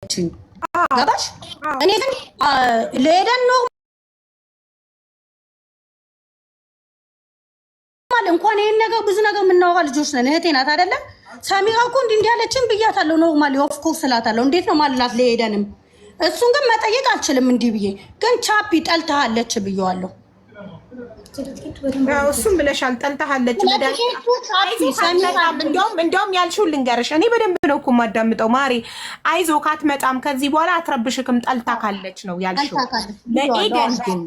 ያለችኝ ገባሽ? እኔ ግን ለሄደን ነው እንኳን ይሄን ነገር ብዙ ነገር የምናወራ ልጆች ነን። እህቴ ናት አይደለ? ሳሚራ እኮ እንዲህ ያለችን ብያታለሁ። ኖርማሊ ኦፍ ኮርስ እላታለሁ። እንዴት ነው ማልላት ለሄደንም? እሱን ግን መጠየቅ አልችልም። እንዲህ ብዬ ግን ቻፒ ጠልታለች ብየዋለሁ። እሱም ብለሻል። ጠልታለች እንደውም ያልሽው ልንገርሽ። እኔ በደንብ ነው እኮ የማዳምጠው ማሪ። አይዞህ ካትመጣም ከዚህ በኋላ አትረብሽክም። ጠልታ ካለች ነው ያልሽው። ለኤደን ግን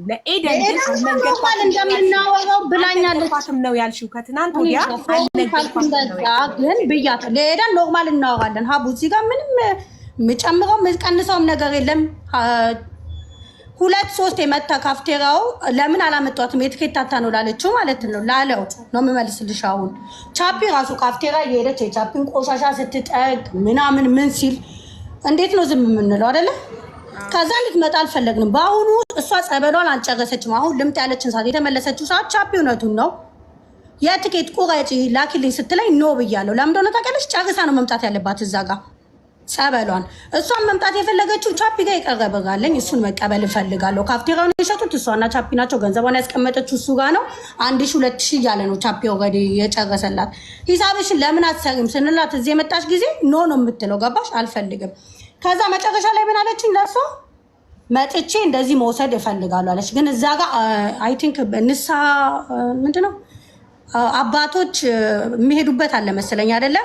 መንገድ እንደምናወራው ብላኛለች ነው ያልሽው። ከትናንት ወዲያ ግን ብያት ለኤደን ኖርማል እናወራለን። ሀቡ እዚህ ጋር ምንም የምጨምረው የምቀንሰውም ነገር የለም። 2-3 የመታ ካፍቴራው ለምን አላመጣትም? የትኬት ታታ ነው ላለችው ማለት ነው ላለው ነው የምመልስልሽ። አሁን ቻፒ ራሱ ካፍቴራ እየሄደች የቻፒን ቆሻሻ ስትጠቅ ምናምን ምን ሲል እንዴት ነው ዝም የምንለው አይደለ? ከዛ እንድትመጣ አልፈለግንም። በአሁኑ እሷ ጸበሏን አልጨረሰችም። አሁን ልምጥ ያለችን ሰዓት የተመለሰችው ሰዓት ቻፒ እውነቱን ነው የትኬት ቁረጪ ላኪልኝ ስትለኝ ኖ ብያለሁ። ለምን እንደሆነ ታውቂያለሽ? ጨርሳ ነው መምጣት ያለባት እዛ ጋር ጸበሏን። እሷን መምጣት የፈለገችው ቻፒ ጋር ይቀርበጋለኝ። እሱን መቀበል እፈልጋለሁ። ካፍቴራውን የሸጡት እሷና ቻፒ ናቸው። ገንዘቧን ያስቀመጠችው እሱ ጋር ነው። 1000-2000 እያለ ነው ቻፒ ኦልሬዲ የጨረሰላት። ሂሳብሽን ለምን አትሰሪም ስንላት እዚህ የመጣች ጊዜ ኖ ነው የምትለው። ገባሽ? አልፈልግም። ከዛ መጨረሻ ላይ ምን አለችኝ? ለእሷ መጥቼ እንደዚህ መውሰድ እፈልጋለሁ አለች። ግን እዛ ጋር አይ ቲንክ ንሳ ምንድነው አባቶች የሚሄዱበት አለ መሰለኝ አይደለ?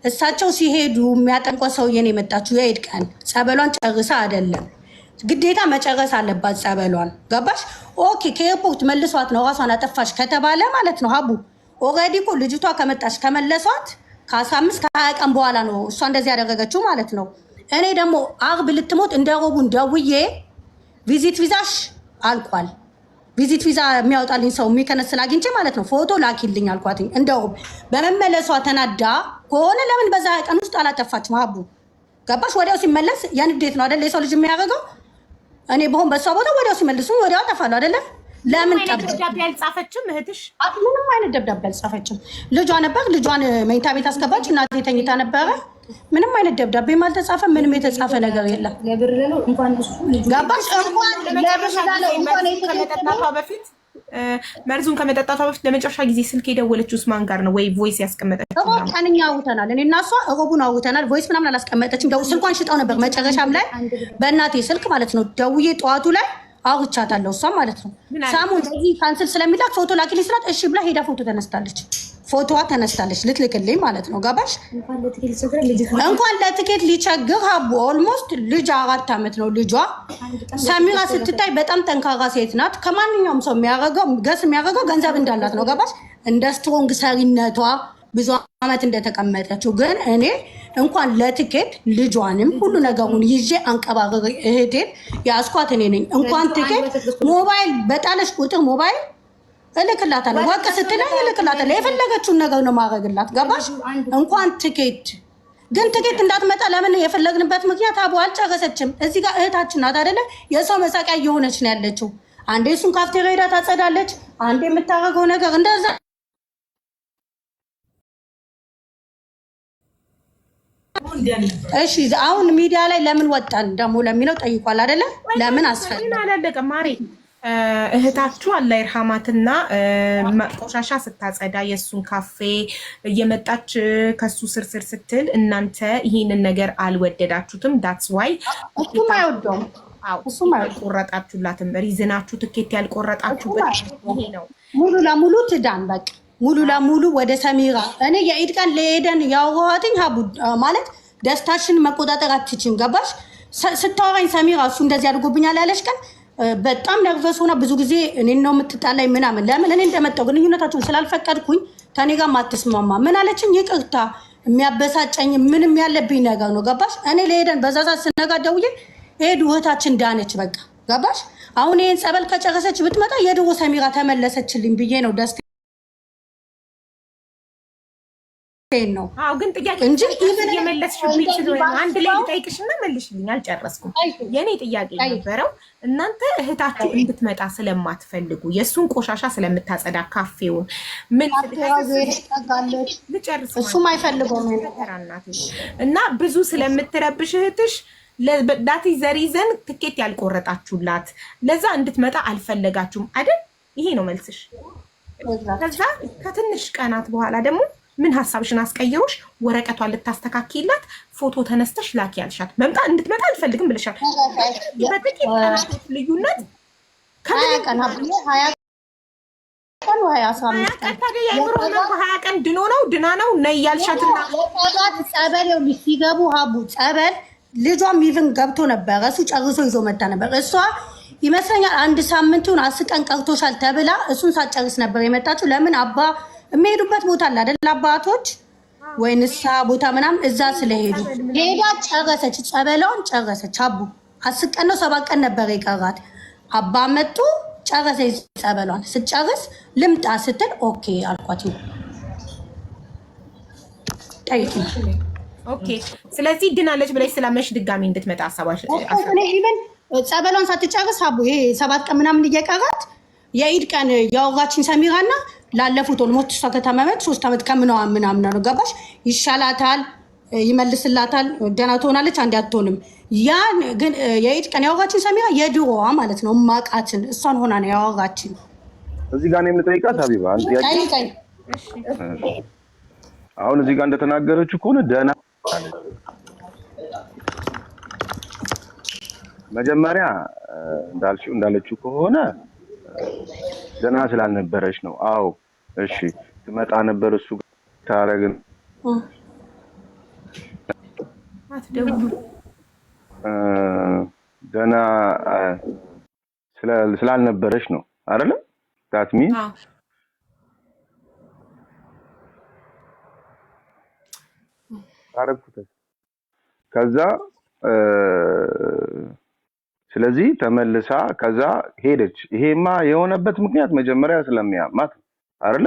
እሳቸው ሲሄዱ የሚያጠንቆ ሰውዬን የመጣችው የኢድ ቀን ጸበሏን ጨርሳ አይደለም፣ ግዴታ መጨረስ አለባት ጸበሏን። ገባሽ? ኦኬ ከኤርፖርት መልሷት ነው ራሷን አጠፋሽ ከተባለ ማለት ነው ሀቡ ኦልሬዲ እኮ ልጅቷ ከመጣሽ ከመለሷት ከ15 ከ20 ቀን በኋላ ነው እሷ እንደዚህ ያደረገችው ማለት ነው። እኔ ደግሞ አርብ ልትሞት እንደ ሮቡን ደውዬ ቪዚት ቪዛሽ አልቋል፣ ቪዚት ቪዛ የሚያወጣልኝ ሰው የሚከነስል አግኝቼ ማለት ነው ፎቶ ላኪልኝ አልኳትኝ። እንደውም በመመለሷ ተናዳ ከሆነ ለምን በዛ ቀን ውስጥ አላጠፋችም? ሀቡ ገባሽ? ወዲያው ሲመለስ የንዴት ነው አይደለ የሰው ልጅ የሚያደርገው። እኔ በሆን በሷ ቦታ ወዲያው ሲመልሱ ወዲያው አጠፋለሁ አይደለ? ለምን ደብዳቤ አልጻፈችም እህትሽ? ምንም አይነት ደብዳቤ አልጻፈችም። ልጇ ነበር፣ ልጇን መኝታ ቤት አስገባች። እናቴ ተኝታ ነበረ። ምንም አይነት ደብዳቤ አልተጻፈ። ምንም የተጻፈ ነገር የለም። ገባሽ? ከመጠጣቷ በፊት መርዙን ከመጠጣቷ በፊት ለመጨረሻ ጊዜ ስልክ የደወለችው ማን ጋር ነው? ወይ ቮይስ ያስቀመጠችው? ቀንኛ አውተናል። እኔ እና እሷ እሮቡን አውተናል። ቮይስ ምናምን አላስቀመጠችም። ስልኳን ሽጣው ነበር መጨረሻም ላይ በእናቴ ስልክ ማለት ነው ደውዬ ጠዋቱ ላይ አውርቻታለሁ። እሷ ማለት ነው ሳሙ እንደዚህ ካንስል ስለሚላክ ፎቶ ላኪልኝ ስላት እሺ ብላ ሄዳ ፎቶ ተነስታለች። ፎቶዋ ተነስታለች ልትልክልኝ ማለት ነው። ገባሽ? እንኳን ለትኬት ሊቸግር ሀቡ ኦልሞስት ልጅ 4 ዓመት ነው ልጇ። ሰሚራ ስትታይ በጣም ጠንካራ ሴት ናት። ከማንኛውም ሰው የሚያደርገው ገንዘብ እንዳላት ነው። ገባሽ? እንደ ስትሮንግ ሰሪነቷ ብዙ ዓመት እንደተቀመጠችው ግን እኔ እንኳን ለትኬት ልጇንም ሁሉ ነገሩን ይዤ አንቀባረር እህቴን ያስኳት እኔ ነኝ። እንኳን ትኬት ሞባይል በጣለሽ ቁጥር ሞባይል እልክላታለሁ። ወቅ ስትለኝ እልክላታለሁ። የፈለገችውን ነገር ነው ማድረግላት። ገባሽ? እንኳን ትኬት ግን ትኬት እንዳትመጣ ለምን የፈለግንበት ምክንያት አቡ አልጨረሰችም። እዚህ ጋር እህታችን ናት አይደለ? የሰው መሳቂያ እየሆነች ነው ያለችው። አንዴ እሱን ካፍቴሪያ ሄዳ ታጸዳለች፣ አንዴ የምታደርገው ነገር እንደዛ። እሺ አሁን ሚዲያ ላይ ለምን ወጣን ደግሞ ለሚለው ጠይቋል አይደለ? ለምን አስፈልግ አላለቀም ማሪ እህታችሁ አላህ ይርሃማትና ቆሻሻ ስታጸዳ የእሱን ካፌ እየመጣች ከሱ ስርስር ስትል እናንተ ይህንን ነገር አልወደዳችሁትም። ዳትስ ዋይ እሱም አይወደውም። እሱም አልቆረጣችሁላትም። ሪዝናችሁ ትኬት ያልቆረጣችሁበት ይሄ ነው። ሙሉ ለሙሉ ትዳን በቃ ሙሉ ለሙሉ ወደ ሰሚራ። እኔ የኢድ ቀን ለሄደን ያወራሁትኝ ሀቡ ማለት ደስታሽን መቆጣጠር አትችይም። ገባሽ? ስታወራኝ ሰሚራ እሱ እንደዚህ አድርጎብኛል ያለሽ ቀን በጣም ነርቨስ ሆና ብዙ ጊዜ እኔን ነው የምትጣላኝ ምናምን። ለምን እኔ እንደመጣሁ ግንኙነታችሁን ስላልፈቀድኩኝ ከኔ ጋር ማትስማማ ምን አለችኝ? ይቅርታ የሚያበሳጨኝ ምንም ያለብኝ ነገር ነው። ገባሽ? እኔ ለሄደን በዛ ሰዓት ስነጋ ደውዬ ሄዱ እህታችን ዳነች። በቃ ገባሽ? አሁን ይሄን ጸበል ከጨረሰች ብትመጣ የድሮ ሰሚራ ተመለሰችልኝ ብዬ ነው ደስ ነው። አዎ ግን ጥያቄ እንጂ እየመለስሽልኝ ስለሆነ አንድ ላይ ልጠይቅሽና መልሽልኝ። አልጨረስኩም። የኔ ጥያቄ ነበረው እናንተ እህታችሁ እንድትመጣ ስለማትፈልጉ የእሱን ቆሻሻ ስለምታጸዳ ካፌውን ምን ልጨርስ እሱም አይፈልገውም እና ብዙ ስለምትረብሽ እህትሽ ዳቲ ዘሪዘን ትኬት ያልቆረጣችሁላት ለዛ እንድትመጣ አልፈለጋችሁም አይደል? ይሄ ነው መልስሽ። ከዛ ከትንሽ ቀናት በኋላ ደግሞ ምን ሀሳብሽን አስቀይሮሽ ወረቀቷን ልታስተካክይላት ፎቶ ተነስተሽ ላኪ ያልሻት እንድትመጣ አልፈልግም ብለሻል። በጥቂት ቀናት ልዩነት ሀያ ቀን ድና ነው ነይ ያልሻትና ጸበል ሲገቡ ሀቡ ጸበል ልጇም ኢቭን ገብቶ ነበረ። እሱ ጨርሶ ይዞ መጣ ነበር። እሷ ይመስለኛል 1 ሳምንቱን 10 ቀን ቀርቶሻል ተብላ እሱን ሳጨርስ ነበር የመጣችው። ለምን አባ የሚሄዱበት ቦታ አለ አይደል? አባቶች ወይ ንስሓ ቦታ ምናምን እዛ ስለሄዱ ሄዳ ጨረሰች፣ ጸበሏን ጨረሰች። አቡ 10 ቀን ነው 7 ቀን ነበር የቀራት። አባ መጡ ጨረሰች ጸበሏን። ስጨርስ ልምጣ ስትል ኦኬ አልኳት። ጠይቂ ኦኬ። ስለዚህ ድናለች ብለሽ ስላመሽ ድጋሚ እንድትመጣ አሳባሽ ኢቨን ጸበሏን ሳትጨርስ አቡ ይሄ 7 ቀን ምናምን እየቀራት የኢድ ቀን ያወራችን ሰሚራና ላለፉት ኦልሞስት እሷ ከተመመች 3 ዓመት ከምናምን ነው ገባሽ? ይሻላታል፣ ይመልስላታል፣ ደህና ትሆናለች፣ አንዴ አትሆንም። ያን ግን የኢድ ቀን ያወራችን ሰሚራ የድሮዋ ማለት ነው ማቃትን እሷን ሆና ነው ያወራችን። እዚህ ጋር ነው የምጠይቃት ሀቢባ አንተ ያቂ አሁን እዚህ ጋር እንደተናገረችው ከሆነ ደህና መጀመሪያ እንዳለችው ከሆነ ደህና ስላልነበረች ነው። አዎ እሺ ትመጣ ነበር እሱ ታረግን ደህና ስላልነበረች ነው አይደለ? that means አረኩት ከዛ ስለዚህ ተመልሳ ከዛ ሄደች። ይሄማ የሆነበት ምክንያት መጀመሪያ ስለሚያማት አይደለ?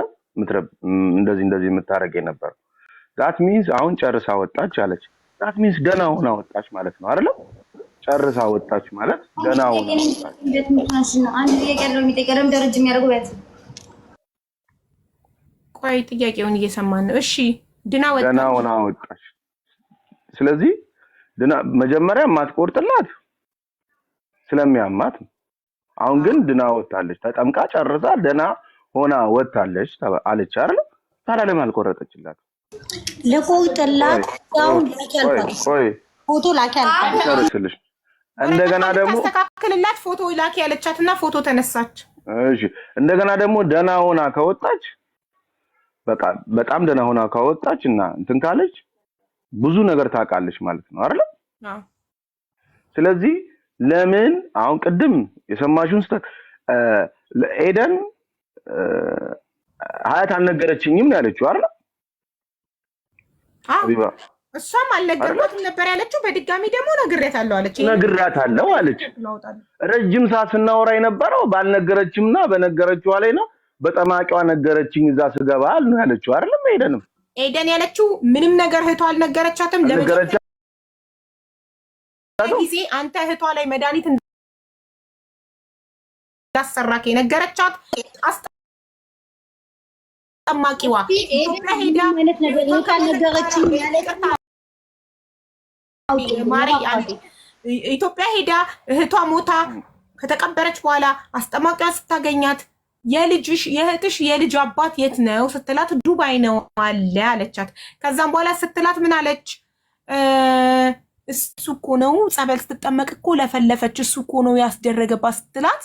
እንደዚህ የምታረግ ነበር። that means አሁን ጨርሳ ወጣች አለች። that means ደህና ሆና ወጣች ማለት ነው አይደለ? ጨርሳ ወጣች ማለት ደህና ሆና ወጣች። አንድ የቀረው የሚጠቀረም ደረጃ የሚያደርገው በት ቆይ ጥያቄውን እየሰማን ነው። እሺ ደህና ሆና ወጣች። ስለዚህ መጀመሪያ ማትቆርጥላት ስለሚያማት አሁን ግን ድና ወጣለች። ተጠምቃ ጨርሳ ደና ሆና ወጣለች አለች አይደል? ታዲያ ለምን አልቆረጠችላት? ለቆርጥላት ያው ላኪያልኳት ፎቶ ላኪያልኳት። እንደገና ደግሞ አስተካክልላት ፎቶ ላኪ ያለቻትና ፎቶ ተነሳች። እሺ እንደገና ደግሞ ደና ሆና ከወጣች በቃ በጣም ደና ሆና ከወጣች እና እንትን ካለች ብዙ ነገር ታውቃለች ማለት ነው አይደል? አዎ። ስለዚህ ለምን አሁን ቅድም የሰማሽውን ኤደን ሀያት አልነገረችኝም ያለችው አይደል? አዎ እሷም አልነገርኩትም ነበር ያለችው። በድጋሚ ደግሞ ነግሬያታለሁ አለች። ረጅም ሰዓት ስናወራ የነበረው ባልነገረችምና በነገረችው ላይ ነው። በጠማቂዋ ነገረችኝ እዛ ስገባል ነው ያለችው አይደል? ኤደን ያለችው ምንም ነገር እህቷ አልነገረቻትም። ጊዜ አንተ እህቷ ላይ መድኃኒት እንዳሰራከ ነገረቻት። አስጠማቂዋ ኢትዮጵያ ሄዳ ማለት ነገር ካልነገረችኝ ኢትዮጵያ ሄዳ እህቷ ሞታ ከተቀበረች በኋላ አስጠማቂዋ ስታገኛት የእህትሽ የልጅ አባት የት ነው ስትላት ዱባይ ነው አለ አለቻት። ከዛም በኋላ ስትላት ምን አለች? እሱ እኮ ነው ጸበል ስትጠመቅ እኮ ለፈለፈች፣ እሱ እኮ ነው ያስደረገባት ስትላት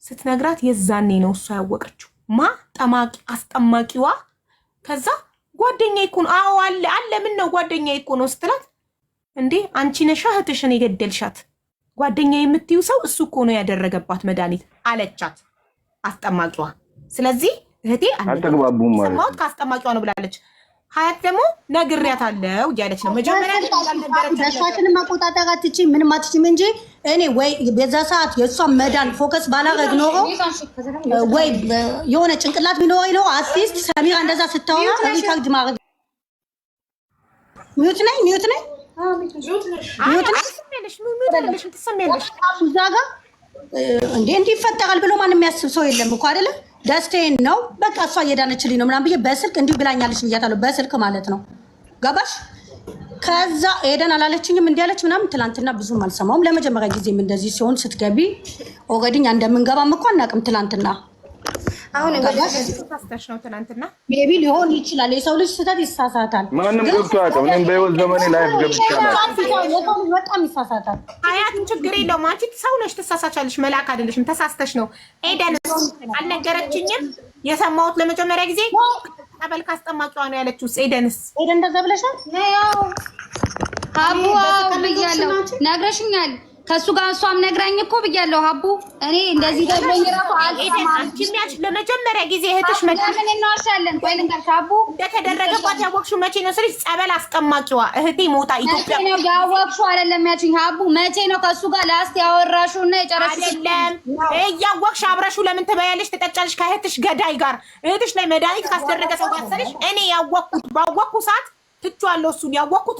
ስትነግራት የዛኔ ነው እሷ ያወቀችው አስጠማቂዋ። ከዛ ጓደኛዬ እኮ ነው አዎ አለ ምን ነው ጓደኛዬ እኮ ነው ስትላት እንዴ አንቺ ነሽ እህትሽን የገደልሻት ጓደኛዬ የምትይው ሰው እሱ እኮ ነው ያደረገባት መድኃኒት አለቻት አስጠማቂዋ። ስለዚህ እህቴ አልተግባቡም ማለት ነው ከአስጠማቂዋ ነው ብላለች። ሀያት ደግሞ ነግሬያታለሁ እያለች ነው። መጀመሪያ በሷችንን ማቆጣጠር አትችይም ምንም አትችይም እንጂ እኔ ወይ በዛ ሰዓት የእሷን መዳን ፎከስ ባላረግ ኖሮ ወይ የሆነ ጭንቅላት ቢኖረኝ ኖሮ አትሊስት ሰሚራ እንደዛ ስታወራ ሪካርድ ማድረግ ሚዩት ነኝ እዛ ጋር እንዴ እንዲህ ይፈጠራል ብሎ ማንም የሚያስብ ሰው የለም እኮ አይደለም። ደስታዬን ነው በቃ እሷ እየዳነችልኝ ነው ምናምን ብዬ በስልክ እንዲሁ ብላኛለች ብያታለሁ። በስልክ ማለት ነው ገባሽ? ከዛ ኤደን አላለችኝም እንዲህ አለች ምናምን ትላንትና ብዙም አልሰማውም። ለመጀመሪያ ጊዜም እንደዚህ ሲሆን ስትገቢ ኦልሬዲ እንደምንገባም እኮ አናውቅም ትላንትና አሁን ተሳስተሽ ነው ትናንትና ሜቢ ሊሆን ይችላል። የሰው ልጅ ስህተት ይሳሳታል። ማንም ገብቶ አያውቅም። እኔም በህይወት ዘመኔ ላይፍ ገብቻለሁ። በጣም ይሳሳታል። አያትን ችግር የለውም። አንቺ ሰው ነሽ፣ ትሳሳቻለሽ። መልአክ አይደለሽም። ተሳስተሽ ነው። ኤደን አልነገረችኝም። የሰማሁት ለመጀመሪያ ጊዜ ጠበል ካስጠማቂዋ ነው ያለችው። ኤደንስ ኤደን እንደዛ ብለሻል? ያው ሀቡ ብያለሁ፣ ነግረሽኛል። ከሱ ጋር እሷም ነግራኝ እኮ ብያለሁ። ሀቡ እኔ እንደዚህ ደግሞኝ ራሱ አንቺ ለመጀመሪያ ጊዜ እህትሽ ምን እናወሻለን? ቆይ ልንገርሽ፣ ሀቡ እንደተደረገባት ያወቅሽው መቼ ነው ስልሽ ጸበል አስጠማቂዋ እህቴ ሞታ ኢትዮጵያ ነው ያወቅሽው አይደለም ያልሽኝ? ሀቡ መቼ ነው ከሱ ጋር ላስት ያወራሽው እና የጨረስሽ? አይደለም እያወቅሽ አብረሽው ለምን ትበያለሽ ትጠጫለሽ ከእህትሽ ገዳይ ጋር? እህትሽ ላይ መድኃኒት ካስደረገ ሰው ጋር ስልሽ እኔ ያወቅኩት ባወቅኩ ሰዓት ትቻለሁ። እሱን ያወቅኩት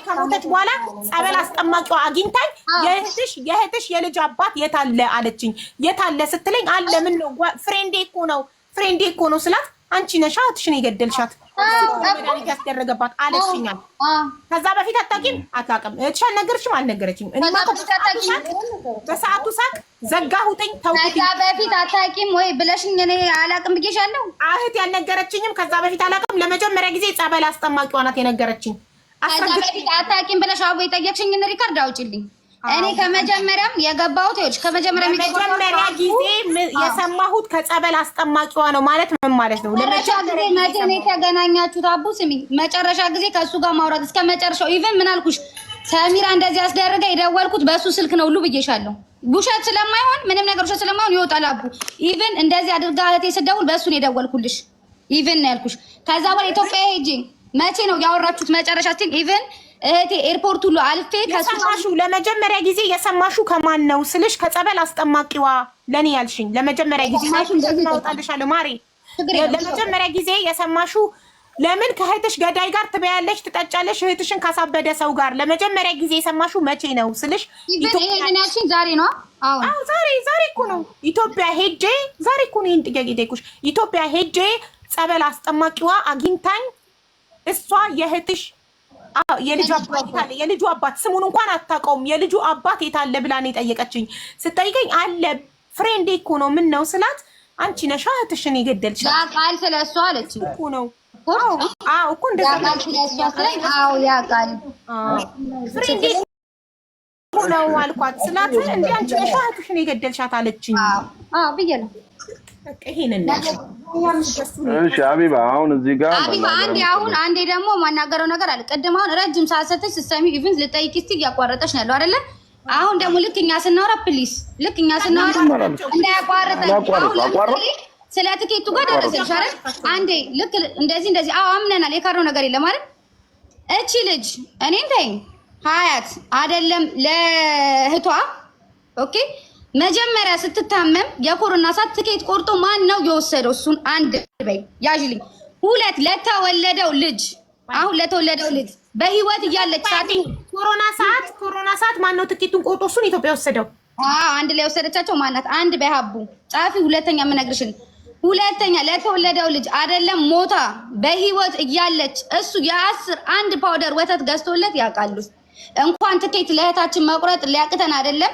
ከሞተች በኋላ ጸበል አስጠማቂዋ አግኝታኝ የእህትሽ የልጅ አባት የታለ አለችኝ። የታለ ስትለኝ አለ ምን ነው ፍሬንዴ እኮ ነው ስላት አንቺ ነሻ እህትሽን የገደልሻት መድኃኒት ያስደረገባት አለችኛል። ከዛ በፊት አታውቂም? አታውቅም። እህትሽ አልነገረችም? አልነገረችም። እኔማ በሰዓቱ ሳቅ ዘጋሁትኝ ተውኩት። ከዛ በፊት አታውቂም ወይ ብለሽኝ እኔ አላውቅም ብዬሻለሁ። እህት ያልነገረችኝም ከዛ በፊት አላውቅም። ለመጀመሪያ ጊዜ ጸበል አስጠማቂዋ ናት የነገረችኝ። ከዛ በፊት አታውቂም ብለሽ አቦ የጠየቅሽኝን ሪካርድ አውጪልኝ። እኔ ከመጀመሪያም የገባሁት ይኸውልሽ፣ ከመጀመሪያ ጊዜ የሰማሁት ከጸበል አስጠማቂዋ ነው ማለት ምን ማለት ነው? ለመጀመሪያ ጊዜ መቼ የተገናኛችሁት? አቡ ስሚ፣ መጨረሻ ጊዜ ከሱ ጋር ማውራት እስከ መጨረሻው ኢቭን ምን አልኩሽ? ሰሚራ እንደዚህ አስደረገ የደወልኩት በሱ ስልክ ነው ሁሉ ብዬሻለሁ። ውሸት ስለማይሆን ምንም ነገር ውሸት ስለማይሆን ይወጣል። አቡ ኢቭን እንደዚህ አድርጋ እህቴ ስደውል በሱ ነው የደወልኩልሽ። ኢቭን ነው ያልኩሽ። ከዛ በኋላ ኢትዮጵያ ሄጄ መቼ ነው ያወራችሁት? መጨረሻ ስቲል ኢቭን እህቴ ኤርፖርት ሁሉ አልፌ ከሰማሹ ለመጀመሪያ ጊዜ የሰማሹ ከማን ነው ስልሽ ከጸበል አስጠማቂዋ ለኔ ያልሽኝ ለመጀመሪያ ጊዜ ታውጣልሻለሁ ማሪ። ለመጀመሪያ ጊዜ የሰማሹ ለምን ከእህትሽ ገዳይ ጋር ትበያለሽ ትጠጫለሽ እህትሽን ካሳበደ ሰው ጋር ለመጀመሪያ ጊዜ የሰማሹ መቼ ነው ስልሽ ይሄን ያልሽኝ ዛሬ ነው? አዎ ዛሬ እኮ ነው ኢትዮጵያ ሄጄ ዛሬ እኮ ነው ይሄን ጥያቄ ጠይቁሽ። ኢትዮጵያ ሄጄ ጸበል አስጠማቂዋ አግኝታኝ እሷ የእህትሽ የልጁ አባት ስሙን እንኳን አታውቀውም። የልጁ አባት የታለ ብላ ነው የጠየቀችኝ። ስጠይቀኝ አለ ፍሬንዴ እኮ ነው ምን ነው ስላት አንቺ ነሽ እህትሽን የገደልሻት ያውቃል ስለሷ አለችኝ እኮ ነው። አዎ እኮ እንደዛ ያውቃል ስለሷ ስለኝ አዎ ያውቃል ፍሬንዴ ነው አልኳት። ስላት እንዴ አንቺ ነሽ እህትሽን የገደልሻት አለችኝ። አዎ ብዬሽ እሺ ሀቢባ አሁን እዚህ ጋር ሀቢባ አንዴ ደግሞ ማናገረው ነገር አለ። ቅድም አሁን ረጅም ሰዓት ሰተሽ ስትሰሚ ኢቭን ልጠይቂ እስቲ እያቋረጠሽ ነው ያለው አይደለ? አሁን ደግሞ ልክ እኛ ስናወራ ፕሊስ ልክ እኛ ስናወራ እንዳያቋርጠኝ። ስለ ትኬቱ ጋር ደረሰሽ አይደል? አንዴ ልክ እንደዚህ አዎ አምነናል። የካረው ነገር የለም አይደል? እቺ ልጅ እኔን ተይኝ ሀያት አይደለም ለእህቷ ኦኬ መጀመሪያ ስትታመም የኮሮና ሰዓት ትኬት ቆርጦ ማን ነው የወሰደው? እሱን አንድ በይ ያዥልኝ። ሁለት ለተወለደው ልጅ አሁን ለተወለደው ልጅ በህይወት እያለች ኮሮና ሰዓት ማን ነው ትኬቱን ቆርጦ እሱን ኢትዮጵያ ወሰደው? አንድ ላይ ወሰደቻቸው። ማናት? አንድ በሀቡ ጻፊ። ሁለተኛ የምነግርሽን ሁለተኛ ለተወለደው ልጅ አይደለም ሞታ በህይወት እያለች እሱ አንድ ፓውደር ወተት ገዝቶለት ያውቃሉ። እንኳን ትኬት ለእህታችን መቁረጥ ሊያቅተን አይደለም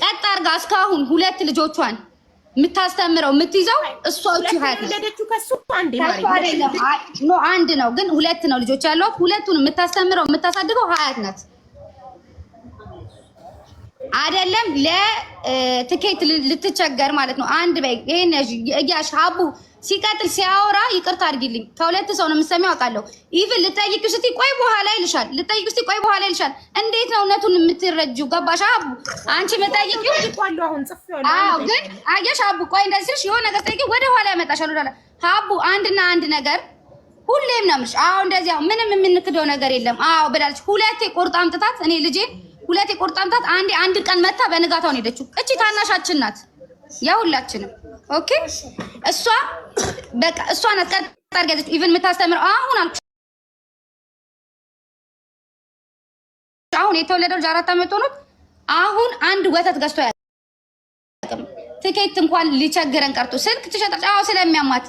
ቀጥ አድርጋ እስካሁን ሁለት ልጆቿን የምታስተምረው የምትይዘው እሷ እቺ ሀያት አንድ ነው ግን ሁለት ነው ልጆች ያሏት። ሁለቱን የምታስተምረው የምታሳድገው ሀያት ናት። አይደለም ለትኬት ልትቸገር ማለት ነው። አንድ በይ ይሄን እያሽ ሀቡ ሲቀጥል ሲያወራ ይቅርታ አድርጊልኝ። ከሁለት ሰው ነው የምትሰሚው አውቃለሁ። ኢቭን ልጠይቅሽ እስቲ ቆይ በኋላ ይልሻል። እንዴት ነው እውነቱን የምትረጂው? ገባሽ ሀቡ? አንቺ የምጠይቂው አዎ። ግን አየሽ ሀቡ ቆይ እንደዚህ ስልሽ የሆነ ነገር ጠይቂ ወደ ኋላ ያመጣሻል። ወደ ኋላ ሀቡ አንድና አንድ ነገር ሁሌም ነው የምልሽ። አዎ እንደዚህ አዎ ምንም የምንክደው ነገር የለም። አዎ ብላለች። ሁለቴ ቆርጣ አምጥታት እኔ ልጄን ሁለቴ ቆርጣ አምጥታት አንድ ቀን መታ በንጋታው ነው ሄደችው። እቺ ታናሻችን ናት የሁላችንም ኦኬ። እሷ በቃ እሷ ናት ቀጥ አድርጋለች። ኢቭን የምታስተምረው አሁን አልኩሽ አሁን የተወለደው 4 ዓመት ሆኖት አሁን አንድ ወተት ገዝቶ ያቀም ትኬት እንኳን ሊቸግረን ቀርቶ ስልክ ትሸጣለች። አዎ ስለሚያማት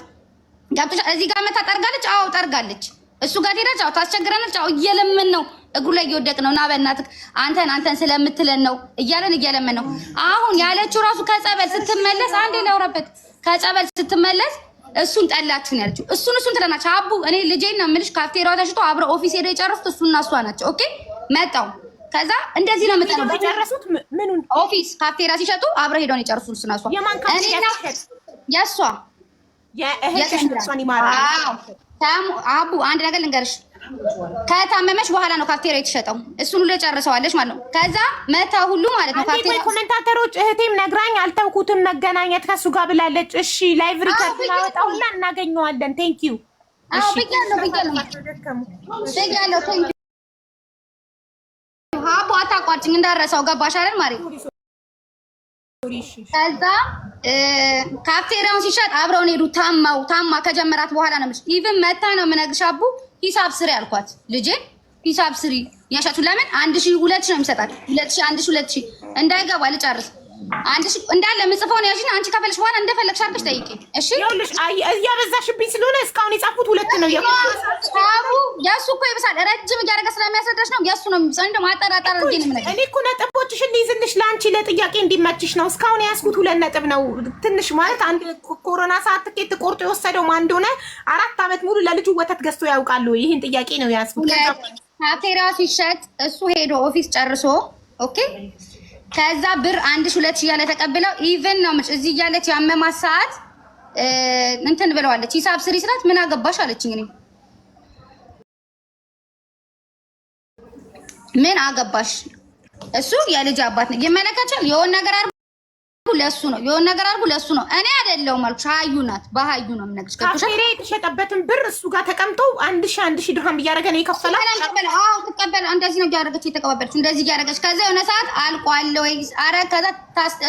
ገብቶሻል። እዚህ ጋር መታ ጠርጋለች። አዎ ጠርጋለች። እሱ ጋር ሄዳች አው ታስቸግረናል። ጫው እየለመን ነው እግሩ ላይ እየወደቅ ነው። ና በእናትህ አንተን ስለምትለን ነው እየለመን ነው። አሁን ያለችው ራሱ ከጸበል ስትመለስ አንዴ ላውራበት ከጸበል ስትመለስ እሱን ጠላችሁ ነው ያለችው። እሱን ትለናችሁ። አቡ እኔ ልጄን ነው የምልሽ ካፍቴሪያው ተሽቶ አብረው ኦፊስ ሄደው የጨረሱት እሱና እሷ ናቸው። ኦኬ መጣው ከዛ እንደዚህ ነው የምጠራው። በጨረሱት ምኑን ኦፊስ ካፍቴሪያ ሲሸጡ አብረው ሄደው የጨረሱት እሱና እሷ። የማን ካፍቴሪያ ሲሸጥ? የእሷ የእህትሽ እሷን ይማራል። አቡ አንድ ነገር ልንገርሽ፣ ከታመመሽ በኋላ ነው ካፍቴሪያ የተሸጠው። እሱን ሁሉ ጨርሰዋለች ማለት ነው። ከዛ መታ ሁሉ ማለት ነው ካፍቴሪያ ኮሜንታተሮች እህቴም ነግራኝ አልተውኩትም መገናኘት ከሱ ጋር ብላለች። እሺ ላይቭ ሪከርድ እናወጣውና እናገኘዋለን። ቴንክ ዩ። እሺ ብያለሁ ቴንክ ዩ። አቡ አታቋርጭኝ እንዳረሳው ገባሽ አይደል ማሪ? ከዛ ካፍቴሪያውን ሲሸጥ አብረውን ሄዱ። ታማ ከጀመራት በኋላ ነው የምልሽ። ኢቭን መታ ነው የምነግርሽ አቡ ሂሳብ ስሪ አልኳት። ልጄ ሂሳብ ስሪ ያሻችሁ ለምን 1000 2000 ነው የሚሰጣት። 2000 1000 እንዳይገባ ልጨርስ 1000 እንዳለ ምጽፈው ነው ያጂና አንቺ ከፈልሽ በኋላ እንደፈለግሽ አድርገሽ ጠይቂ። እሺ ይኸውልሽ እያበዛሽብኝ ስለሆነ እስካሁን የጻፉት 2 ነው። አቡ ያሱ እኮ ይብሳል ረጅም እያደረገ ስለሚያስረዳሽ ነው ያሱ ነው የሚብሳል። እንደው ማጠራጠር አድርጌ ነው የምነግርሽ። እኔ እኮ ነጥቦችሽን እንዲይዝልሽ ለአንቺ ለጥያቄ እንዲመችሽ ነው እስካሁን ያስኩት 2 ነጥብ ነው። ትንሽ ማለት አንድ ኮሮና ሰዓት ትኬት ቆርጦ የወሰደው ማን እንደሆነ 4 ዓመት ሙሉ ለልጁ ወተት ገዝቶ ያውቃሉ። ይሄን ጥያቄ ነው ያስኩት። ካፍቴሪያው ሲሸጥ እሱ ሄዶ ኦፊስ ጨርሶ ኦኬ ከዛ ብር 1000 2000 እያለ ተቀብለው ኢቭን ነው ማለት እዚህ እያለች ያመማት ሰዓት እንትን ብለዋለች። ሂሳብ ስሪ ስላት ምን አገባሽ አለችኝ። እኔ ምን አገባሽ እሱ የልጅ አባት ነው ይመለከታል። የሆነ ነገር አርጉ ለሱ ነው የሆነ ነገር አርጉ ለሱ ነው። እኔ አይደለሁም አልኩሽ። ሀዩ ናት በሀዩ ነው የምነግርሽ። ካፍቴሪያ የተሸጠበትን ብር እሱ ጋር ተቀምጦ 1000 ድርሃም እያደረገ ነው የከፈላት። አዎ ተቀበለ። እንደዚህ ነው እያደረገች የተቀባበለች እንደዚህ እያደረገች ከዛ የሆነ ሰዓት አልቋል ወይ አረ ከዛ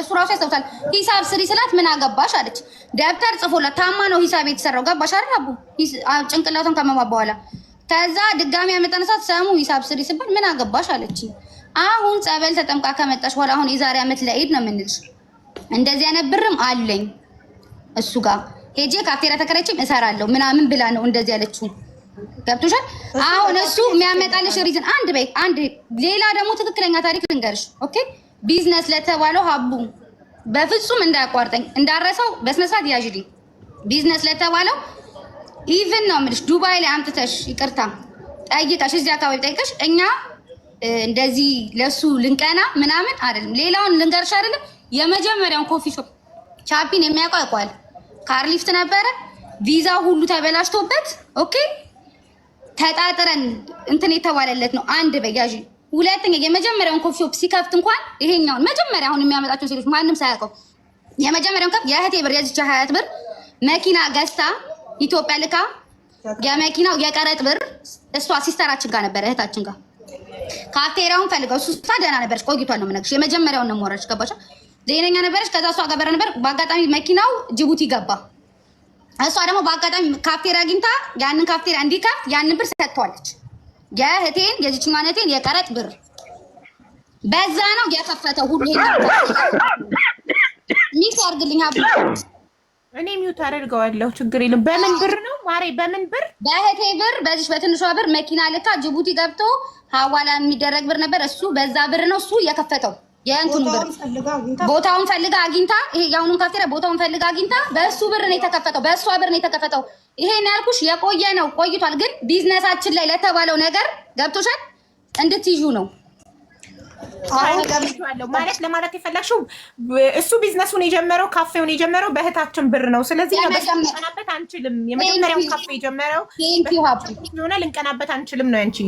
እሱ ራሱ ያስተውታል። ሂሳብ ስሪ ስላት ምን አገባሽ አለች። ደብተር ጽፎላት ታማ ነው ሂሳብ የተሰራው ገባሽ አይደል አቡ ጭንቅላቱን ከመማ በኋላ ከዛ ድጋሚ ያመጣነሳት ሰሙ ሂሳብ ስሪ ሲባል ምን አገባሽ አለች። አሁን ጸበል ተጠምቃ ከመጣሽ በኋላ አሁን የዛሬ አመት ለኢድ ነው የምንልሽ። እንደዚህ አይነት ብርም አለኝ እሱ ጋር ሄጄ ካፍቴሪያ ተከራይቼም እሰራለሁ ምናምን ብላ ነው እንደዚህ ያለችው። ገብቶሻል? አሁን እሱ የሚያመጣልሽ ሪዝን አንድ ሌላ ደግሞ ትክክለኛ ታሪክ ልንገርሽ። ኦኬ ቢዝነስ ለተባለው ሀቡ በፍጹም እንዳያቋርጠኝ እንዳረሰው በስነ ስርዓት ያዥልኝ። ቢዝነስ ለተባለው ኢቭን ነው የምልሽ ዱባይ ላይ አምጥተሽ ይቅርታ ጠይቀሽ እዚህ አካባቢ ጠይቀሽ እኛ እንደዚህ ለሱ ልንቀና ምናምን አይደለም። ሌላውን ልንገርሽ አይደለም የመጀመሪያውን ኮፊ ሾፕ ቻፒን የሚያውቀው ያውቀዋል። ካርሊፍት ነበረ ቪዛ ሁሉ ተበላሽቶበት ኦኬ ተጣጥረን እንትን የተባለለት ነው። አንድ በያዥ ሁለተኛ የመጀመሪያውን ኮፊ ሾፕ ሲከፍት እንኳን ይሄኛውን መጀመሪያ አሁን የሚያመጣቸው ሴቶች ማንም ሳያውቀው የመጀመሪያውን ከፍ የእህቴ ብር የዚች 20 ብር መኪና ገዝታ ኢትዮጵያ ልካ የመኪናው የቀረጥ ብር እሷ ሲስተራችን ጋር ነበር እህታችን ጋር ካፍቴሪያውን ፈልገው እሱ ደህና ነበረች ቆይቷል ነው የምነግርሽ። የመጀመሪያውን ነው የምወረድሽ ገባሽ? ዜነኛ ነበረች። ከዛ እሷ ጋር በረ ነበር። በአጋጣሚ መኪናው ጅቡቲ ገባ። እሷ ደግሞ በአጋጣሚ ካፍቴሪያ አግኝታ ያንን ካፍቴሪያ እንዲከፍት ያንን ብር ሰጥቷለች። የእህቴን የዚችኛዋን እህቴን የቀረጥ ብር በዛ ነው የከፈተው ሁሉ ሚስ ያርግልኝ አብ እኔ ሚውት አደርገዋለሁ ችግር የለም። በምን ብር ነው ማሬ? በምን ብር? በእህቴ ብር በዚህ በትንሿ ብር መኪና ልካ ጅቡቲ ገብቶ ሐዋላ የሚደረግ ብር ነበር። እሱ በዛ ብር ነው እሱ የከፈተው የእንቱን ብር ቦታውን ፈልጋ አግኝታ ይሄ ያውኑን ካፍቴሪያ ቦታውን ፈልጋ አግኝታ በእሱ ብር ነው የተከፈተው። በእሷ ብር ነው የተከፈተው። ይሄን ያልኩሽ የቆየ ነው ቆይቷል። ግን ቢዝነሳችን ላይ ለተባለው ነገር ገብቶሻል እንድትይዙ ነው ማለት ለማለት የፈለግሽው እሱ ቢዝነሱን የጀመረው ካፌውን የጀመረው በእህታችን ብር ነው። ስለዚህ ልንቀናበት አንችልም። የመጀመሪያውን ካፌ የጀመረው ሆነ ልንቀናበት አንችልም ነው ያንቺ።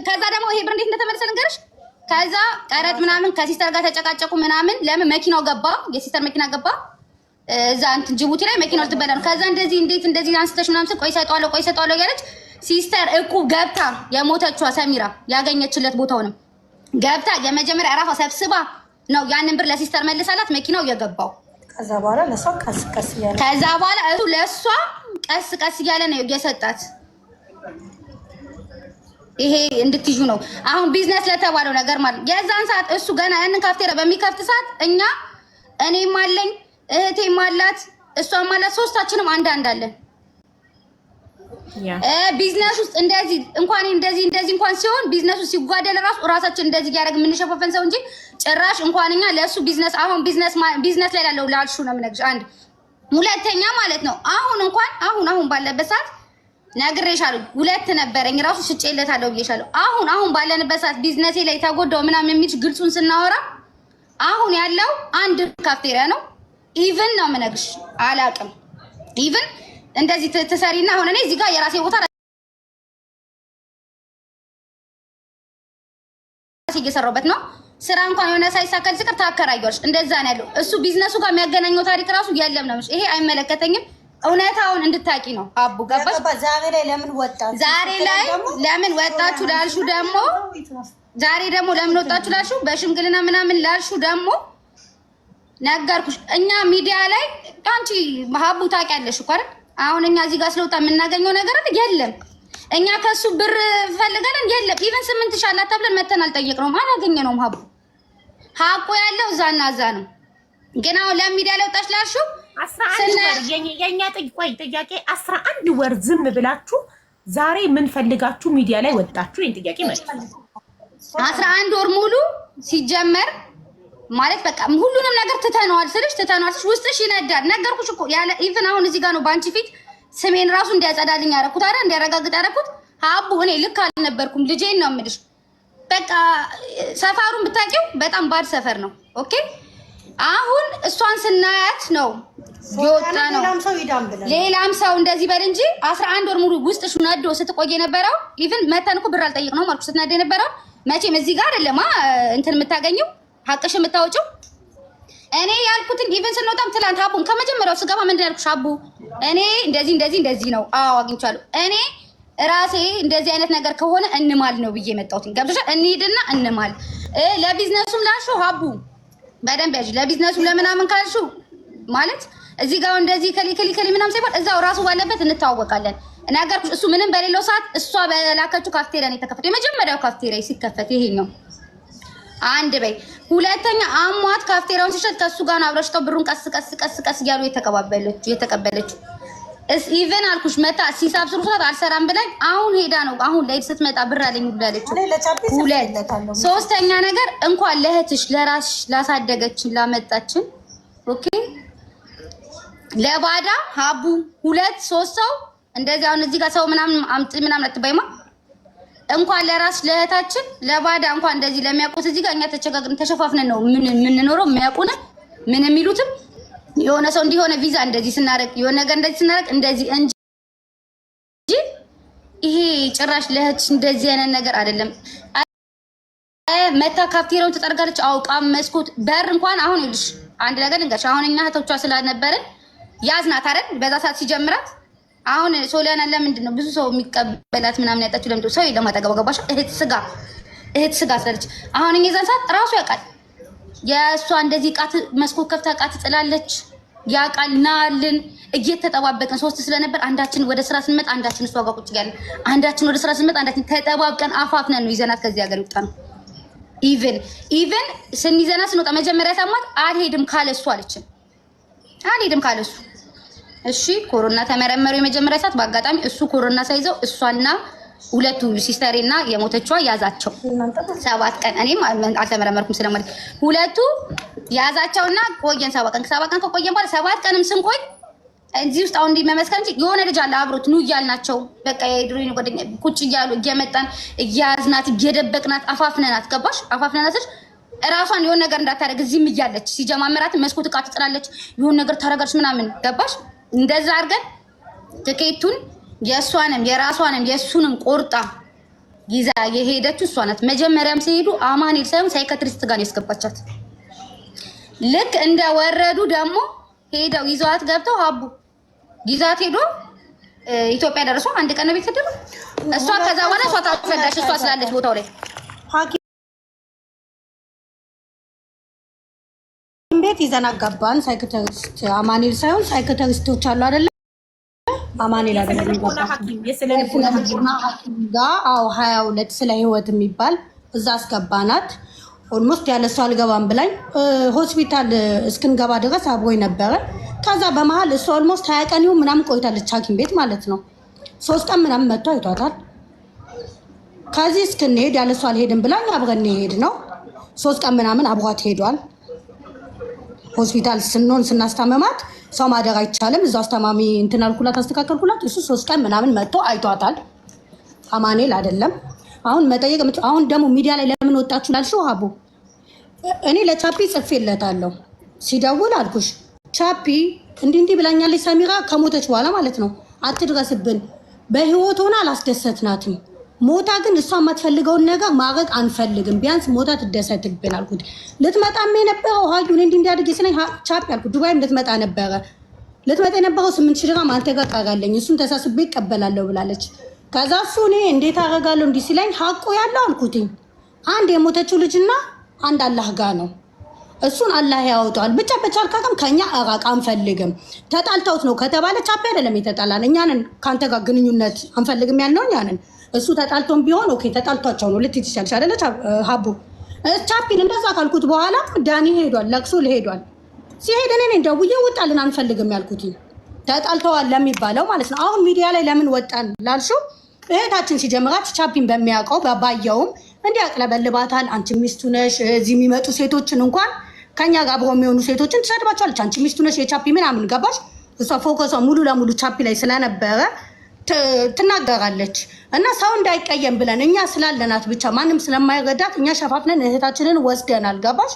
ከዛ ደግሞ ይሄ ብር እንዴት እንደተመለሰ ልንገርሽ። ከዛ ቀረጥ ምናምን ከሲስተር ጋር ተጨቃጨቁ ምናምን። ለምን መኪናው ገባ፣ የሲስተር መኪና ገባ እዛ እንትን ጅቡቲ ላይ መኪናው ትበላ ነው። ከዛ እንደዚህ እንዴት እንደዚህ አንስተሽ ምናምን ስል ቆይ ሰጠዋለሁ ያለች ሲስተር እቁብ ገብታ የሞተችዋ ሰሚራ ያገኘችለት ቦታውንም ገብታ የመጀመሪያ እራሷ ሰብስባ ነው ያንን ብር ለሲስተር መልሳላት መኪናው የገባው። ከዛ በኋላ ለሷ ቀስ እያለ እሱ ለሷ ቀስ እያለ ነው የሰጣት። ይሄ እንድትይዙ ነው። አሁን ቢዝነስ ለተባለው ነገር ማለት የዛን ሰዓት እሱ ገና ያንን ካፍቴሪያ በሚከፍት ሰዓት እኔም አለኝ እህቴም አላት እሷም አላት ሶስታችንም አንድ አለን። ቢዝነስ ውስጥ እንደዚህ እንኳን ሲሆን ቢዝነሱ ሲጓደል ራሳችን እንደዚህ ያደርግ የምንሸፈፈን ሰው እንጂ ጭራሽ እንኳንኛ ለሱ ቢዝነስ አሁን ቢዝነስ ላይ ያለው ላልሹ ነው የምነግርሽ። አንድ ሁለተኛ ማለት ነው አሁን ባለበት ሰዓት ነግሬሻለሁ። ሁለት ነበረኝ ራሱ ሽጬለታለሁ ብዬሻለሁ። አሁን ባለንበት ሰዓት ቢዝነሴ ላይ ተጎዳው ምናምን የሚል ግልጹን ስናወራ አሁን ያለው አንድ ካፍቴሪያ ነው። ኢቭን ነው የምነግርሽ አላውቅም። ኢቭን እንደዚህ ተሰሪና አሁን እኔ እዚህ ጋር የራሴ ቦታ እየሰራሁበት ነው። ስራ እንኳን የሆነ ሳይሳካል ሲቀር ታከራያለሽ። እንደዛ ነው ያለው። እሱ ቢዝነሱ ጋር የሚያገናኘው ታሪክ ራሱ የለም ነው። ይሄ አይመለከተኝም። እውነታውን እንድታቂ ነው። አቡ ገባሽ? ዛሬ ላይ ለምን ወጣችሁ? ዛሬ ላይ ለምን ወጣችሁ ላልሹ ደግሞ ዛሬ ደግሞ ለምን ወጣችሁ ላልሹ በሽምግልና ምናምን ላልሹ ደግሞ ነገርኩሽ። እኛ ሚዲያ ላይ አንቺ ሀቡ ታውቂያለሽ እኮ አይደል? አሁን እኛ እዚህ ጋር ስለወጣ የምናገኘው ነገር የለም። እኛ ከሱ ብር ፈልገን የለም። ኢቨን 8000 አላት ተብለን መተን አልጠየቅነውም፣ አላገኘነውም። ሀቁ ያለው እዛና እዛ ነው። ግን አሁን ለሚዲያ ላይ ወጣች ላልሹ 11 ወር የኛ ጥያቄ 11 ወር ዝም ብላችሁ ዛሬ ምን ፈልጋችሁ ሚዲያ ላይ ወጣችሁ? ይሄን ጥያቄ ማለት 11 ወር ሙሉ ሲጀመር ማለት በቃ ሁሉንም ነገር ትተነዋል ስልሽ ውስጥሽ ይነዳል። ነገርኩሽ እኮ ያለ ኢቭን አሁን እዚህ ጋር ነው ባንቺ ፊት ስሜን ራሱ እንዲያጸዳልኝ ያደረኩት አይደል? እንዲያረጋግጥ ያደረኩት ሀቡ እኔ ልክ አልነበርኩም። ልጄን ነው የምልሽ። በቃ ሰፈሩን ብታውቂው በጣም ባድ ሰፈር ነው። ኦኬ አሁን እሷን ስናያት ነው ይወጣ ነው ሌላም ሰው እንደዚህ በል እንጂ 11 ወር ሙሉ ውስጥሽ ነዶ ስትቆይ የነበረው ኢቭን መተን እኮ ብር አልጠየቅነውም አልኩሽ። ስትነደ የነበረው መቼም እዚህ ጋር አይደለም እንትን የምታገኘው ሀቅሽ የምታወጪው። እኔ ያልኩትን ኢቭን ስንወጣም ትላንት ሀቡን ከመጀመሪያው ስገባ ምንድን ያልኩሽ? ሀቡ እኔ እንደዚህ ነው። አዎ አግኝቻለሁ። እኔ ራሴ እንደዚህ አይነት ነገር ከሆነ እንማል ነው ብዬ መጣሁት። ገብቶሻል? እንሂድና እንማል። ለቢዝነሱም ላልሹ ሀቡ በደንብ ያዥ። ለቢዝነሱ ለምናምን ካልሹ ማለት እዚህ ጋር እንደዚህ ከሊ ምናምን ሳይባል እዛው ራሱ ባለበት እንተዋወቃለን። ነገርኩሽ። እሱ ምንም በሌለው ሰዓት እሷ በላከችው ካፍቴሪያ ነው የተከፈተው። የመጀመሪያው ካፍቴሪያ ሲከፈት ይሄኛው አንድ በይ። ሁለተኛ አሟት ካፍቴሪያውን ሲሸጥ ከሱ ጋር ነው አብረሽተው ብሩን ቀስ እያሉ የተቀበለችው። ኢቨን አልኩሽ መታ ሲሳብ ስሩ ሰዓት አልሰራም ብላኝ አሁን ሄዳ ነው አሁን ላይ ስትመጣ ብር አለኝ ብላለችው። ሶስተኛ ነገር እንኳን ለእህትሽ ለራስሽ ላሳደገችን ላመጣችን ኦኬ ለባዳ ሀቡ 2-3 ሰው እንደዚህ አሁን እዚህ ጋር ሰው ምናምን አምጥ ምናምን አትበይማ። እንኳን ለራስ ለእህታችን ለባዳ እንኳን እንደዚህ ለሚያውቁት እዚህ ጋር እኛ ተቸጋግረን ተሸፋፍነን ነው ምንኖረው። የሚያውቁን ምን የሚሉትም የሆነ ሰው እንዲሆነ ቪዛ እንደዚህ ስናረግ የሆነ ነገር እንደዚህ ስናረግ እንደዚህ እንጂ ይሄ ጭራሽ ለእህትሽ እንደዚህ አይነት ነገር አይደለም። መታ ካፍቴሪያውን ተጠርጋለች አውቃ መስኮት በር እንኳን አሁን ይልሽ አንድ ነገር ልንገርሽ። አሁን እኛ እህቶቿ ስላልነበርን ያዝናት አይደል በዛ ሰዓት ሲጀምራት። አሁን ሶሊያና ለምንድን ነው ብዙ ሰው የሚቀበላት ምናምን ያጣችሁ? ለምንድን ነው ሰው ለማጠገብ ገባሽ? እህት ስጋ ስለች አሁን እኛ የዛን ሰዓት ራሱ ያውቃል። የእሷ እንደዚህ ቃት መስኮት ከፍታ ቃት ትጥላለች። ያውቃል። ናልን እየተጠባበቀን 3 ስለነበር አንዳችን ወደ ስራ ስንመጣ አንዳችን እሷ ጋር ቁጭ ያለ አንዳችን ወደ ስራ ስንመጣ አንዳችን ተጠባብቀን አፋፍነን ነው ይዘናት ከዚህ ሀገር ይወጣ ነው። ኢቭን ስንይዘና ስንወጣ መጀመሪያ ሰማት አልሄድም ካለሱ አለችን። አልሄድም ካለሱ እሺ ኮሮና ተመረመሩ። የመጀመሪያ ሰዓት በአጋጣሚ እሱ ኮሮና ሳይዘው እሷና ሁለቱ ሲስተሬና የሞተችዋ ያዛቸው 7 ቀን። እኔም አልተመረመርኩም ስለማለት ሁለቱ ያዛቸውና ቆየን 7 ቀን። 7 ቀን ከቆየን በኋላ 7 ቀንም ስንቆይ እዚህ ውስጥ አሁን እንዲመመስከር እንጂ የሆነ ልጅ አለ አብሮት ኑ እያልናቸው በቃ የድሮኝ ጓደኛ ቁጭ እያሉ እየመጣን እያዝናት እየደበቅናት አፋፍነናት። ገባሽ? አፋፍነናት እራሷን የሆነ ነገር እንዳታደርግ እዚህም እያለች ሲጀማመራት መስኮት ዕቃ ትጥላለች የሆነ ነገር ታረጋለች ምናምን። ገባሽ? እንደዛ አድርገን ትኬቱን የእሷንም የራሷንም የእሱንም ቆርጣ ይዛ የሄደችው እሷ ናት። መጀመሪያም ሲሄዱ አማኑኤል ሳይሆን ሳይካትሪስት ጋር ነው ያስገባቻት። ልክ እንደወረዱ ደግሞ ሄደው ይዘዋት ገብተው ሀቡ ይዛት ሄዶ ኢትዮጵያ ደርሶ አንድ ቀን ቤት ተደረ እሷ ከዛ በኋላ እሷ ታፈዳሽ እሷ ስላለች ቦታው ላይ ቤት ይዘናጋባን። ሳይካትሪስት አማኑኤል ሳይሆን ሳይካትሪስቶች አሉ አይደለ? አማኑኤል አይደለም የስለልቦና ሐኪም ጋር 22 ስለ ህይወት የሚባል እዛ አስገባናት። ኦልሞስት ያለሷ አልገባም ብላኝ ሆስፒታል እስክንገባ ድረስ አብሮኝ ነበረ። ከዛ በመሃል እሷ ኦልሞስት 20 ቀን ይሁን ምናምን ቆይታለች ሐኪም ቤት ማለት ነው። 3 ቀን ምናምን መጥቶ አይቷታል። ከዚህ እስክንሄድ ያለሷ አልሄድም ብላኝ አብረን ሄድ ነው። 3 ቀን ምናምን አብሯት ሄዷል። ሆስፒታል ስንሆን ስናስታመማት ሰው ማደር አይቻልም። እዛው አስተማሚ እንትን አልኩላት አስተካከልኩላት። እሱ 3 ቀን ምናምን መጥቶ አይቷታል። አማኔል አይደለም። አሁን መጠየቅ አሁን ደግሞ ሚዲያ ላይ ለምን ወጣችሁ ላልሽው ሀቡ እኔ ለቻፒ ጽፌለታለሁ። ሲደውል አልኩሽ ቻፒ እንዲህ ብላኛለች ሰሚራ ከሞተች በኋላ ማለት ነው። አትድረስብን፣ በህይወት ሆና አላስደሰትናትም። ሞታ ግን እሷ የማትፈልገውን ነገር ማድረግ አንፈልግም። ቢያንስ ሞታ ትደሰትብን አልኩት። ልትመጣም የነበረው ሀዩን እንዲያድግ ስለኝ ቻፒ አልኩት። ዱባይም ልትመጣ ነበረ። ልትመጣ የነበረው 8,000 ድርሃም አንተ ጋር ቀራለኝ፣ እሱን ተሳስቤ ይቀበላለሁ ብላለች። ከዛ እሱ እኔ እንዴት አደርጋለሁ እንዲህ ሲለኝ ሀቁ ያለው አልኩትኝ አንድ የሞተችው ልጅና አንድ አላህ ጋር ነው። እሱን አላህ ያወጣዋል። ብቻ በቻልክ አቅም ከኛ አራቅ አንፈልግም። ተጣልተውት ነው ከተባለ ቻፒ አይደለም የተጣላን፣ እኛንን ካንተ ጋር ግንኙነት አንፈልግም ያልነው እኛንን። እሱ ተጣልቶም ቢሆን ኦኬ ተጣልቷቸው ነው ልትይ ትችያለሽ አይደለ ሀቡ። ቻፒን እንደዛ ካልኩት በኋላ ዳኒ ሄዷል፣ ለቅሶ ሄዷል። ሲሄድ እኔ ደውዬ ውጣልን አንፈልግም ያልኩት ተጣልተዋል ለሚባለው ማለት ነው። አሁን ሚዲያ ላይ ለምን ወጣን ላልሽው እህታችን ሲጀምራት ቻፒን በሚያውቀው ባባየውም እንዲያቅለበልባታል። አንቺ ሚስቱ ነሽ፣ እዚህ የሚመጡ ሴቶችን እንኳን ከኛ ጋር አብረው የሚሆኑ ሴቶችን ትሰድባቸዋለች። አንቺ ሚስቱ ነሽ የቻፒ ምናምን ገባሽ። እሷ ፎከሷ ሙሉ ለሙሉ ቻፒ ላይ ስለነበረ ትናገራለች። እና ሰው እንዳይቀየም ብለን እኛ ስላለናት ብቻ ማንም ስለማይረዳት እኛ ሸፋፍነን እህታችንን ወስደናል። ገባሽ።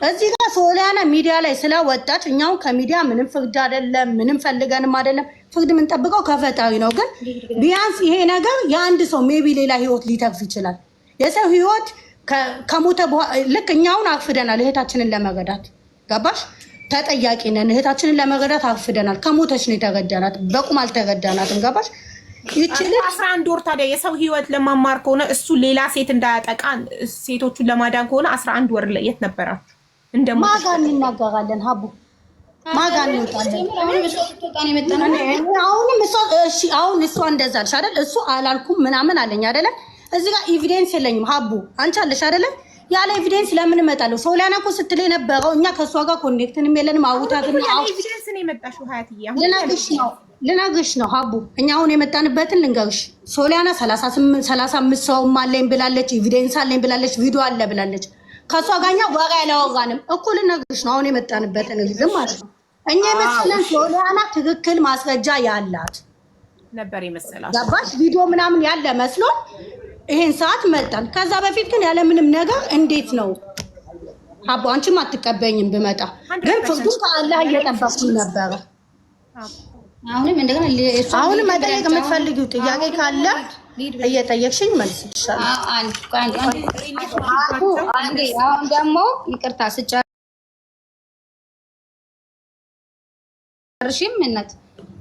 እዚህ ጋር ሶሊያና ሚዲያ ላይ ስለወጣች እኛው ከሚዲያ ምንም ፍርድ አይደለም፣ ምንም ፈልገንም አይደለም። ፍርድ የምንጠብቀው ከፈጣሪ ነው። ግን ቢያንስ ይሄ ነገር የአንድ ሰው ሜቢ ሌላ ህይወት ሊተርፍ ይችላል። የሰው ህይወት ከሞተ ልክ እኛውን አርፍደናል እህታችንን ለመረዳት ገባሽ። ተጠያቂ ነን። እህታችንን ለመረዳት አርፍደናል። ከሞተች ነው የተረዳናት፣ በቁም አልተረዳናትም። ገባሽ። ይችላል 11 ወር ታዲያ የሰው ህይወት ለማማር ከሆነ እሱ ሌላ ሴት እንዳያጠቃ ሴቶቹን ለማዳን ከሆነ 11 ወር የት ነበራችሁ? ማጋን እናገራለን ሀቡ ማጋን እንወጣለን። አሁን እሷ እንደዛ አልሽ አይደል? እሱ አላልኩም ምናምን አለኝ አይደለ? እዚህ ጋር ኤቪደንስ የለኝም ሀቡ። አንቺ አለሽ አይደለ? ያለ ኤቪደንስ ለምን እመጣለሁ? ሶሊያና እኮ ስትል የነበረው እኛ ከእሷ ጋር ኮኔክትንም የለንም። አውታትን ኤቪደንስ ነው የመጣሽው ሀያትዬ። ልነግርሽ ነው ሀቡ። እኛ አሁን የመጣንበትን ልንገርሽ። ሶሊያና 35 ሰውም አለኝ ብላለች፣ ኤቪደንስ አለኝ ብላለች፣ ቪዲዮ አለ ብላለች። ከሷ ጋኛ ወራ ያላወራንም እኩል ነግርሽ ነው አሁን የመጣንበትን ሪዝም ማለት ነው። እኛ የመሰለን ሶሊያና ትክክል ማስረጃ ያላት ነበር የመሰላት ገባሽ። ቪዲዮ ምናምን ያለ መስሎን ይሄን ሰዓት መጣን። ከዛ በፊት ግን ያለ ምንም ነገር እንዴት ነው ሀቡ? አንቺም አትቀበኝም ብመጣ ግን ፍርዱን ከአላህ እየጠበቅኩኝ ነበረ። አሁንም መጠየቅ የምትፈልጊው ጥያቄ ካለ እየጠየቅሽኝ መልስ ይሻላል። አሁን ደግሞ ይቅርታ ስጨርሽም እናት